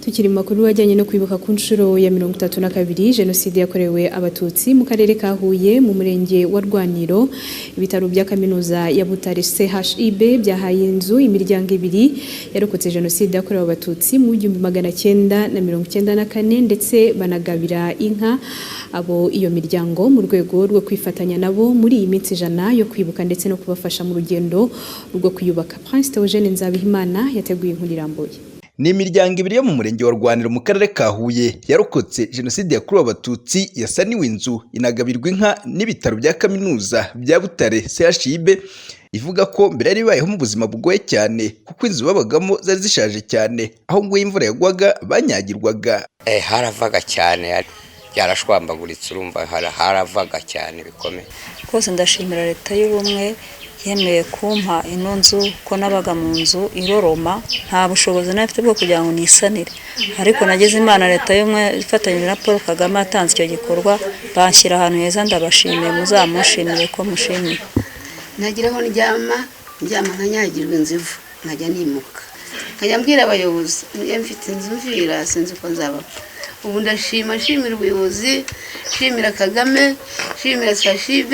Tukiri makuru ajyanye no kwibuka ku nshuro ya 32 jenoside yakorewe abatutsi mu karere ka Huye mu murenge wa Rwaniro. Ibitaro bya kaminuza ya Butare CHIB byahaye inzu imiryango ibiri yarokotse jenoside yakorewe abatutsi mu 1994 ndetse banagabira inka abo iyo miryango mu rwego rwo kwifatanya nabo muri iyi minsi ijana yo kwibuka ndetse no kubafasha mu rugendo rwo kwiyubaka. Prince Theogene Nzabihimana yateguye inkuru irambuye. Ni imiryango ibiri yo mu murenge wa Rwaniro mu karere ka Huye yarokotse jenoside yakorewe abatutsi yasaniwe inzu inagabirwa inka n'ibitaro bya kaminuza bya Butare CHIB ivuga ko mbere yari bayeho mu buzima bugoye cyane kuko inzu babagamo zari zishaje cyane aho ngo imvura yagwaga banyagirwaga. Haravaga cyane yarashwambaguritse urumva haravaga cyane bikomeye. Kose ndashimira leta y'ubumwe yemeye kumpa ino nzu ko nabaga mu nzu iroroma nta bushobozi nafite bwo kugira ngo nisanire, ariko nageze Imana leta y'umwe ifatanyije na Paul Kagame atanze icyo gikorwa banshyira ahantu heza. Ndabashimiye, muzamushimire ko mushimiye. Nagiraho ndyama nkanyagirwa inzivu nkajya nimuka nkajya mbwira abayobozi mfite inzu mvira sinzi ko nzaba. Ubu ndashimira ubuyobozi, shimira Kagame, shimira CHIB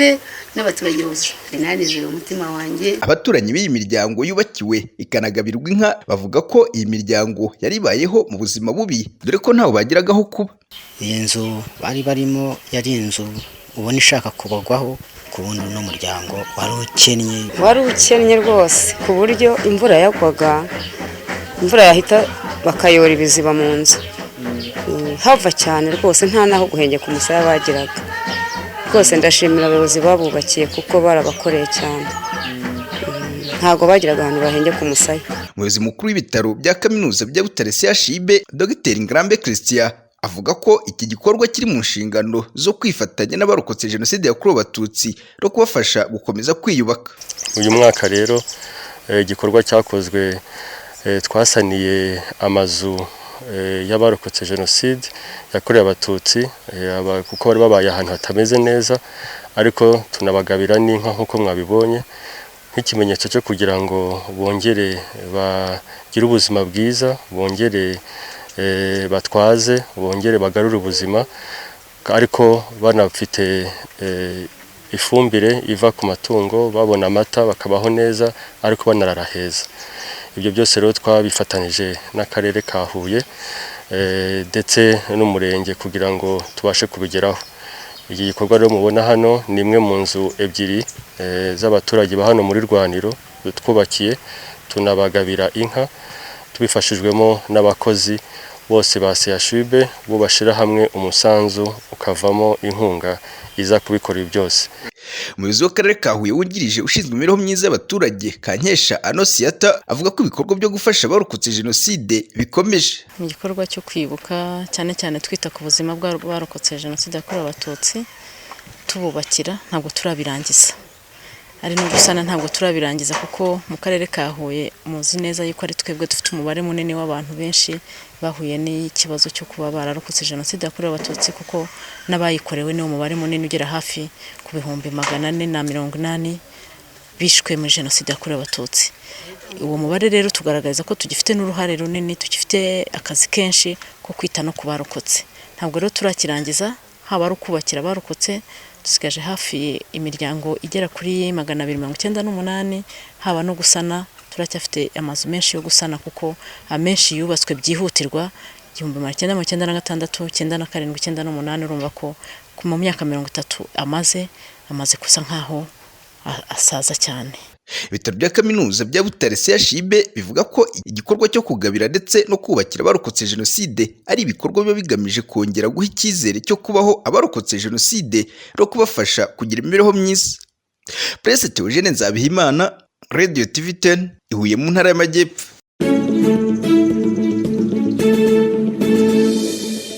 n'abaturage bose. Nanizeye umutima wanjye. Abaturanyi b'iyi miryango yubakiwe ikanagabirwa inka bavuga ko iyi miryango yari bayeho mu buzima bubi dore ko ntaho bagiragaho kuba. Iyi nzu bari barimo yari inzu ubona ishaka kubagwaho ku wundi n'umuryango wari ukennye rwose ku buryo imvura yagwaga imvura yahita bakayora ibiziba mu nzu hava cyane rwose nta naho guhengeka umusaya bagiraga. Rwose ndashimira abayobozi babubakiye kuko barabakoreye cyane, ntago bagiraga ahantu bahengeka umusaya. Umuyobozi mukuru w'ibitaro bya kaminuza bya Butare CHIB Dr Ngarambe Christian avuga ko iki gikorwa kiri mu nshingano zo kwifatanya n'abarokotse jenoside yakorewe abatutsi no kubafasha gukomeza kwiyubaka. Uyu mwaka rero igikorwa cyakozwe twasaniye amazu y'abarokotse jenoside yakorewe abatutsi kuko bari babaye ahantu hatameze neza, ariko tunabagabira n'inka nk'uko mwabibonye nk'ikimenyetso cyo kugira ngo bongere bagire ubuzima bwiza, bongere batwaze, bongere bagarure ubuzima, ariko banafite ifumbire iva ku matungo, babona amata bakabaho neza ariko banarara heza. Ibyo byose rero twabifatanije n'akarere ka Huye ndetse n'umurenge kugira ngo tubashe kubigeraho. Iki gikorwa rero mubona hano ni imwe mu nzu ebyiri z'abaturage ba hano muri Rwaniro twubakiye, tunabagabira inka tubifashijwemo n'abakozi bose ba CHIB bo bashira hamwe umusanzu ukavamo inkunga iza kubikora byose. Umuyobozi w'akarere ka Huye wungirije ushinzwe imibereho myiza y'abaturage Kankesha Anosiata avuga ko ibikorwa byo gufasha abarokotse jenoside bikomeje. Mu gikorwa cyo kwibuka cyane cyane twita ku buzima bw'abarokotse jenoside yakorewe abatutsi tububakira, ntabwo turabirangiza. Ari no gusana ntabwo turabirangiza kuko mu karere ka Huye muzi neza yuko ari twebwe dufite umubare munini w'abantu benshi bahuye n'ikibazo cyo kuba bararokotse jenoside yakorewe abatutsi, kuko n'abayikorewe ni umubare munini ugera hafi ku 480 bishwe muri jenoside yakorewe abatutsi. Uwo mubare rero tugaragaza ko tugifite n'uruhare runini, tugifite akazi kenshi ko kwita no kubarokotse. Ntabwo rero turakirangiza, haba ari ukubakira barokotse dusigaje hafi imiryango igera kuri 298, haba no gusana turacyafite amazu menshi yo gusana kuko amenshi yubatswe byihutirwa 1996, 97, 98. Urumva ko mu myaka 30 amaze kusa nkaho asaza cyane. Ibitaro bya kaminuza bya Butare CHIB bivuga ko igikorwa cyo kugabira ndetse no kubakira abarokotse jenoside ari ibikorwa biba bigamije kongera guha icyizere cyo kubaho abarokotse jenoside no kubafasha kugira imibereho myiza. Prince Theogene Nzabihimana, Radio TV 10, Ihuye mu ntara y'Amajyepfo.